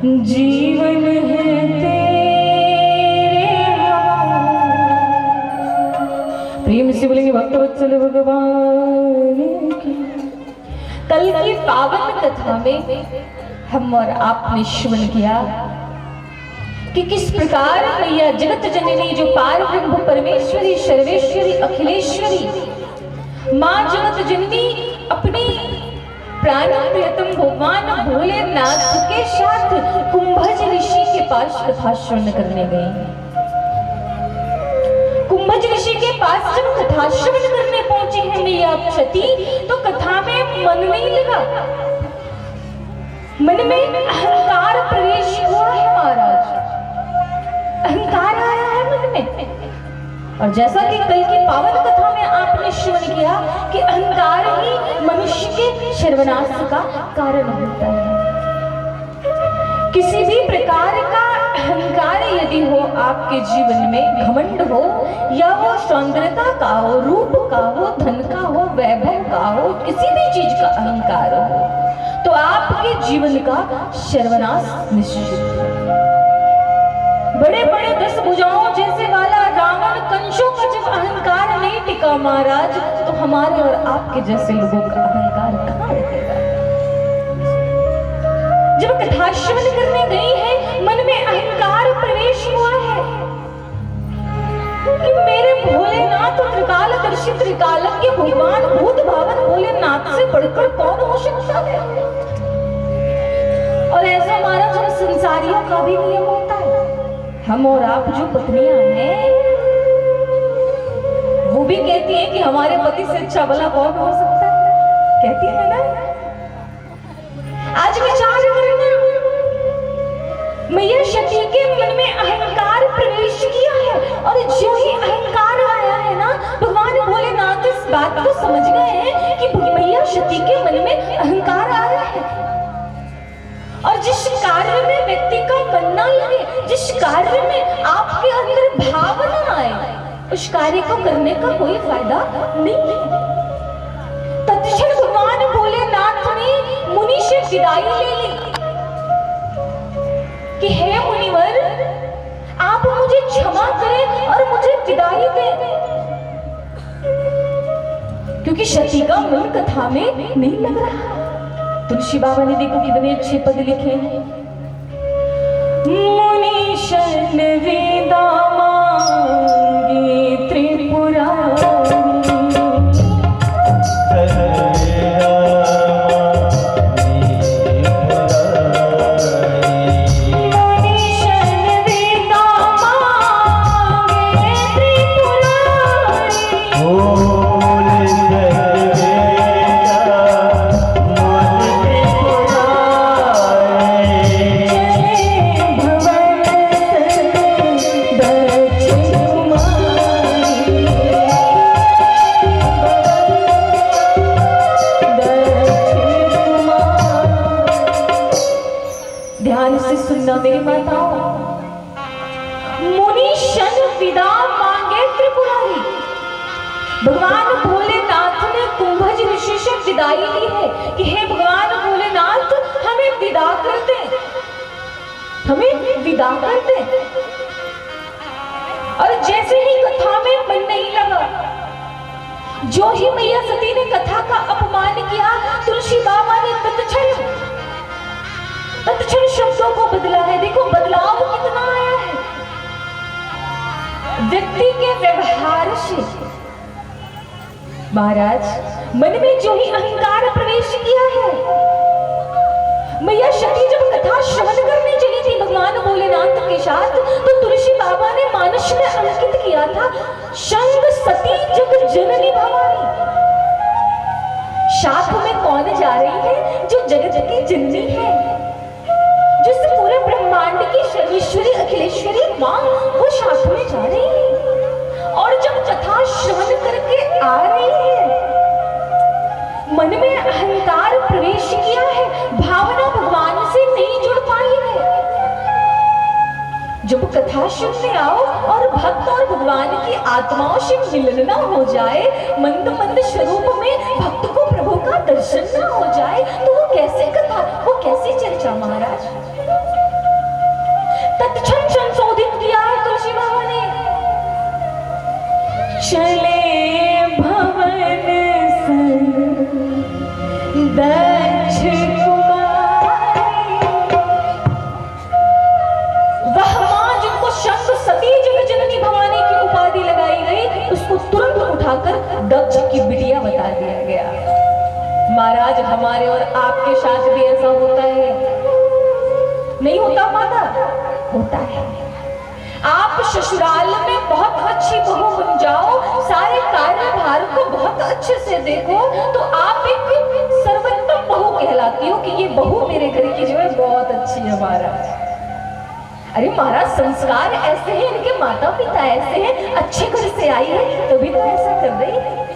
जीवन है तेरे प्रेम से बोलेंगे भक्तवत्सल भगवान की। कल की पावन कथा में हम और आपने श्रवण किया कि किस प्रकार मैया जगत जननी जो पार ब्रह्म परमेश्वरी सर्वेश्वरी अखिलेश्वरी माँ जगत जननी अपनी प्राण प्रियतम भगवान भोलेनाथ के साथ कुंभज ऋषि के पास कथा श्रवण करने गए। कुंभज ऋषि के पास जब कथा श्रवण करने पहुंचे हैं मैया सती, तो कथा में मन नहीं लगा, मन में अहंकार प्रवेश हुआ है महाराज, अहंकार आया है मन में। और जैसा कि कल की पावन कथा में आपने श्रवण किया कि अहंकार ही मनुष्य के सर्वनाश का कारण होता है। किसी भी प्रकार का अहंकार यदि हो आपके जीवन में, घमंड हो या वो सौंदर्यता का हो, रूप का हो, धन का हो, वैभव का हो, किसी भी चीज का अहंकार हो, तो आपके जीवन का सर्वनाश निश्चित है। बड़े बड़े 10 भुजाओं जैसे वाला रावण कंसों का जब अहंकार नहीं टिका महाराज, तो हमारे और आपके जैसे लोगों का अहंकार कहाँ रहेगा। जब कथा श्रवण करने गई है, मन में अहंकार प्रवेश हुआ है कि मेरे भोलेनाथ और त्रिकालदर्शी त्रिकालज्ञ भगवान भूत भावन भोलेनाथ से बढ़कर कौन हो सकता है। और ऐसा महाराज हम संसारियों का भी नियम होता है। हम और आप जो पत्नियां हैं वो भी कहती हैं कि हमारे पति से अच्छा भला कौन हो सकता है, कहती है ना। आज विचार करना, मैया सती के मन में अहंकार प्रवेश किया है, और जो ही अहंकार आया है ना, भगवान भोलेनाथ इस बात को समझ गए हैं कि मैया सती के मन में अहंकार आ रहा है। और जिस कार्य में व्यक्ति का मन ना लगे, जिस कार्य में आपके अंदर भावना आए, उस कार्य को करने का कोई फायदा नहीं है। तत्क्षण भगवान भोलेनाथ ने मुनि से विदाई ले ली कि हे मुनिवर, आप मुझे क्षमा करें और मुझे विदाई दें, क्योंकि सती का मन कथा में नहीं लग रहा। तुलसी बाबा ने देखो कितने अच्छे पद लिखे हैं। मुनीशन विदा मांगे त्रिपुरारी, मेरी माताओं, मुनीशन विदा मांगे त्रिपुरारी। भगवान भोलेनाथ ने कुंभज ऋषि से विदाई ली है कि हे भगवान भोलेनाथ, हमें विदा कर दे, हमें विदा कर दे। और जैसे ही कथा में मन नहीं लगा, जो ही मैया सती ने कथा का अपमान किया, तुलसी बाबा ने तत्क्षण शब्दों को बदला है। देखो बदलाव कितना आया है व्यक्ति के व्यवहार से। महाराज, मन में जो ही अहंकार प्रवेश किया है, मैया सती जब कथा श्रवण करने चली थी भगवान भोलेनाथ के साथ, तो तुलसी बाबा ने मानस में अंकित किया था, संग सती जग जननी भवानी। साथ में कौन जा रही है? जो जगत की जननी है, जिस पूरे ब्रह्मांड की सर्वेश्वरी अखिलेश्वरी मां, वो साथ में जा रही है। और जब कथा श्रवण करके आ रही है, मन में अहंकार प्रवेश किया है, भावना भगवान से नहीं जुड़ पाई है। जब कथा सुनने आओ और भक्त और भगवान की आत्माओं से मिलन ना हो जाए, मंद मंद स्वरूप में भक्त को प्रभु का दर्शन ना हो जाए, तो वो कैसे कथा, वो कैसी चर्चा? महाराज, तत्क्षण संशोधित किया है तुलसी बाबा ने। चले भवन दक्ष कुमारी, वह मां जिनको शंख सती जग जननी भवानी की उपाधि लगाई गई, उसको तुरंत उठाकर दक्ष की बिटिया बता दिया गया। महाराज, हमारे और आपके साथ भी ऐसा होता है? नहीं होता माता? होता है। आप ससुराल में बहुत अच्छी बहू बन जाओ, सारे कार्यभार को बहुत अच्छे से देखो, तो आप एक सर्वोत्तम बहू कहलाती हो कि ये बहू मेरे घर की जो है बहुत अच्छी है। महाराज, अरे महाराज, संस्कार ऐसे हैं, इनके माता पिता ऐसे हैं, अच्छे घर से आई है तभी तो ऐसा कर रही है।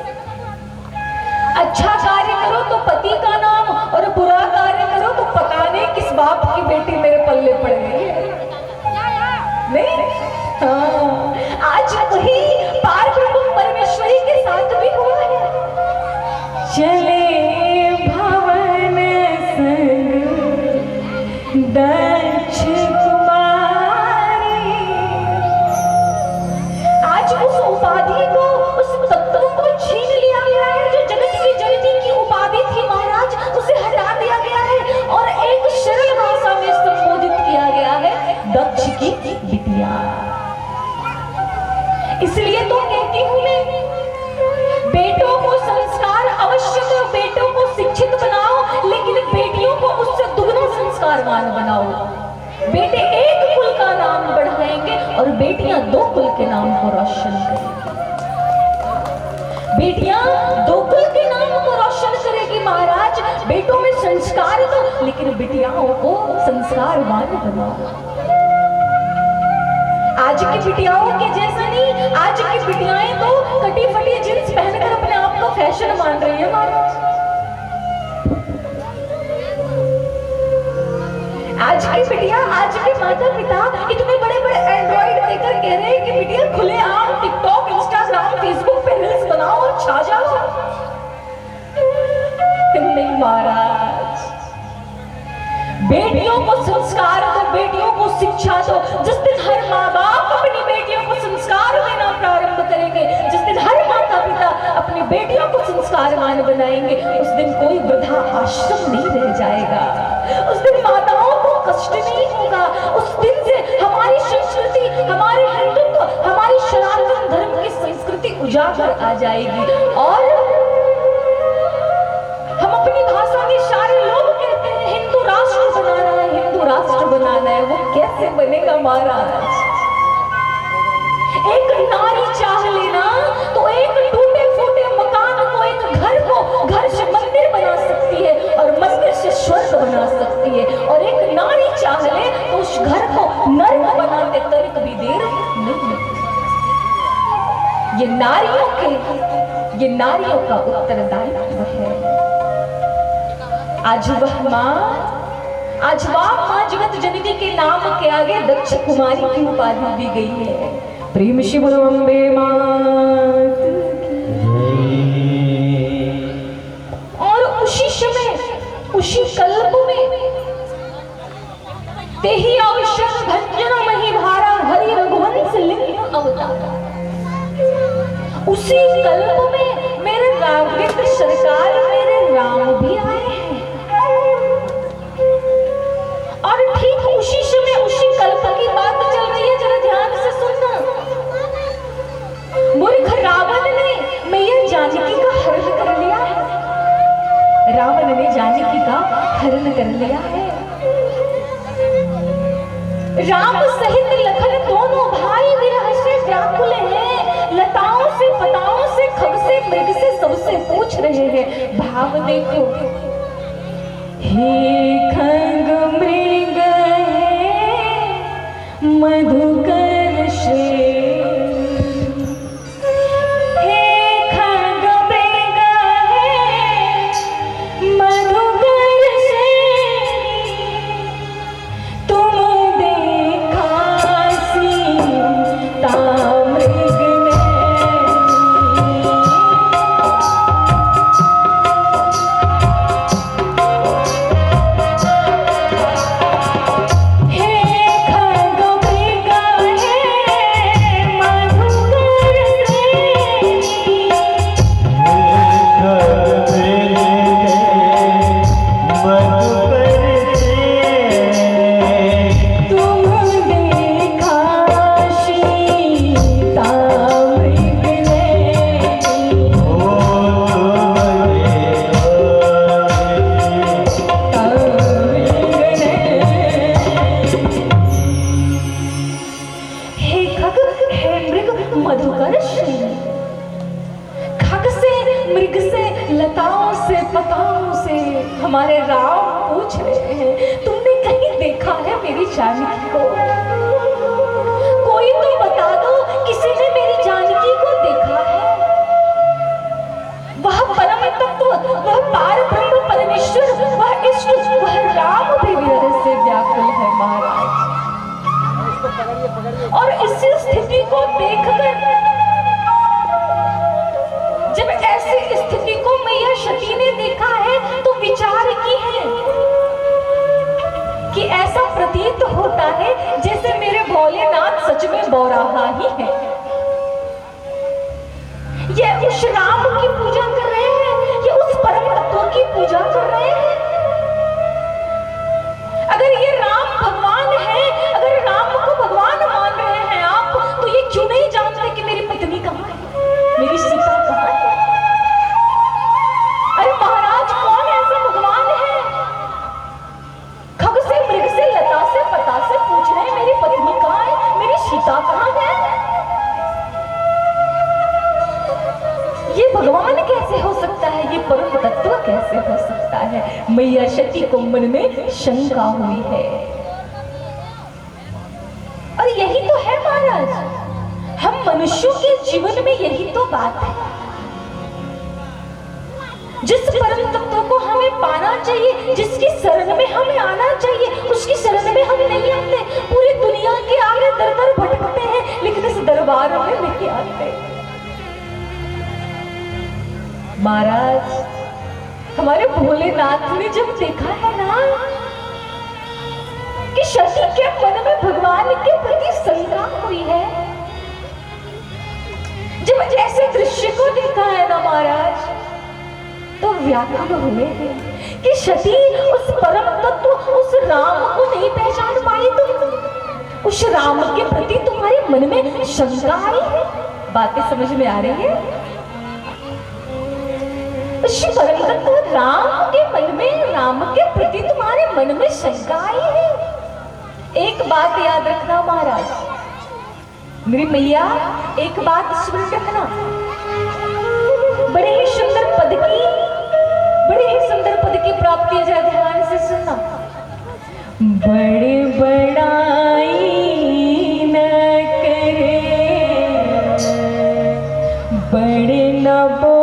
अच्छा कार्य करो तो पति का नाम, और बुरा कार्य करो तो पता नहीं किस बाप की बेटी मेरे पल्ले पड़ गई है। नहीं? हाँ, आज वही पार्वती परमेश्वरी के साथ भी हुआ है। चले भवन संग दक्ष कुमारी, आज उस उपाधि को, उस तत्व को छीन लिया गया है जो जगत की जननी की उपाधि थी। महाराज, उसे हटा दिया गया है और एक सरल भाषा में संबोधित किया गया है, दक्ष की बिटिया। इसलिए तो कहती हूं मैं, बेटों को संस्कार अवश्य दो, बेटों को शिक्षित बनाओ, लेकिन बेटियों को उससे दुगना संस्कारवान बनाओ। बेटे एक कुल का नाम बढ़ाएंगे और बेटियां दो कुल के नाम को रोशन करेंगी। बेटियां दो कुल के नाम को रोशन करेगी। महाराज, बेटों में संस्कार दो, लेकिन बेटियाओं को संस्कारवान बनाओ। आज की बिटियाओं के जैसा नहीं, आज की बिटियाएं तो कटी फटी जींस पहनकर अपने आप को फैशन मान रही है। महाराज, आज की बिटिया, आज के माता पिता इतने बड़े बड़े एंड्रॉइड लेकर कह रहे हैं कि बिटिया खुले आम टिकटॉक, इंस्टाग्राम, फेसबुक पे रील्स बनाओ और छा जाओ। नहीं महाराज, बेटियों को संस्कार दो, बेटियों को शिक्षा दो। जिस दिन हर माँ बाप अपनी बेटियों को संस्कार देना प्रारंभ करेंगे, जिस दिन हर माता पिता अपनी बेटियों को संस्कारवान बनाएंगे, उस दिन कोई वृद्धा आश्रम नहीं रह जाएगा, उस दिन माताओं को कष्ट नहीं होगा। उस दिन से हमारी संस्कृति, हमारे हिंदुत्व, हमारी सनातन धर्म की संस्कृति उजागर आ जाएगी। और हम अपनी भाषा में सारे लोग कहते हैं हिंदू राष्ट्र बनाना है, हिंदू राष्ट्र बनाना है। वो कैसे बनेगा महाराज? एक नारी चाह लेना तो एक टूटे फूटे मकान को, एक घर को घर से मंदिर बना सकती है और मंदिर से स्वर्ग बना सकती है, और एक नारी चाह ले तो उस घर को नर्क बनाते तनिक भी देर नहीं लगती। ये नारियों का उत्तरदायित्व है। आज वह मां जगत जननी के नाम के आगे दक्ष कुमारी की उपाधि दी गई है। प्रेम से बोलो अम्बे मात की। और उसी समय, उसी कल्प में तेहि अवसर भंजन मही भारा हरि रघुवंश लिंग अवतार। उसी कल्प में मेरे नागरिक सरकार मेरे राम भी आए हैं। और ठीक उसी समय उसी कल्प की बात चल रही है, जरा ध्यान से सुनना। मूर्ख रावण ने मैया जानकी का हरण कर लिया है। रावण ने जानकी का हरण कर लिया है। राम सहित लखन दोनों भाई विरह से व्याकुल हैं। लताओं से, पताओं से, खग से, मृग से, सबसे पूछ रहे हैं। भाव देखो, हे खग मृग मधुकर श्रेष्ठ, हे खग मृग मधुकर श्रेष्ठ, तुम देखा सीता मृग हमारे राम पूछ रहे हैं, तुमने कहीं देखा है मेरी जानकी को? कोई तो बता दो, किसी ने मेरी जानकी को देखा है? वह परम तत्व, वह पार ब्रह्म परमेश्वर, वह इष्ट, वह राम भी विरह से व्याकुल है महाराज। और इसी स्थिति को देखकर, जब ऐसी स्थिति को मैया सती ने देखा है तो विचार की है कि ऐसा प्रतीत होता है जैसे मेरे भोलेनाथ सच में बौराहा ही है। ये उस राम की पूजा कर रहे हैं, ये उस परम तत्व की पूजा कर रहे हैं। अगर ये राम भगवान है, अगर राम को भगवान मान रहे हैं आप, तो ये क्यों नहीं जानते कि मेरी पत्नी कहाँ है, मेरी सीता कहाँ है? अरे महाराज, कौन ऐसा भगवान है? खग से, मृग से, लता से, पता से पूछ रहे हैं मेरी पत्नी कहाँ है, मेरी सीता कहाँ है? ये भगवान कैसे हो सकता है? ये परम तत्व कैसे हो सकता है? मैया सती को मन में शंका हुई है। और यही तो है महाराज, हम मनुष्यों के जीवन में यही तो बात है। जिस परम तत्व को हमें पाना चाहिए, जिसकी शरण में हमें आना चाहिए, उसकी शरण में हम नहीं आते। पूरी दुनिया के आगे दर दर भटकते हैं, लेकिन इस दरबार में नहीं आते। महाराज, हमारे भोलेनाथ ने जब देखा है ना कि सती के मन में भगवान के प्रति शंका हुई है, जब ऐसे दृश्य को देखा है ना महाराज, तो व्याकुल हुए हैं कि सती उस परम तत्व, उस राम को नहीं पहचान पाई। तुम उस राम के प्रति तुम्हारे मन में शंका आई है। बातें समझ में आ रही है? उस परम तत्व राम के मन में, राम के प्रति तुम्हारे मन में शंका आई है। एक बात याद रखना महाराज, मेरी मैया, एक बात स्मरण रखना। बड़े ही सुंदर पद की, बड़े ही सुंदर पद की प्राप्ति है, जरा ध्यान से सुनना। बड़े बड़ाई न करे, बड़े न बोले,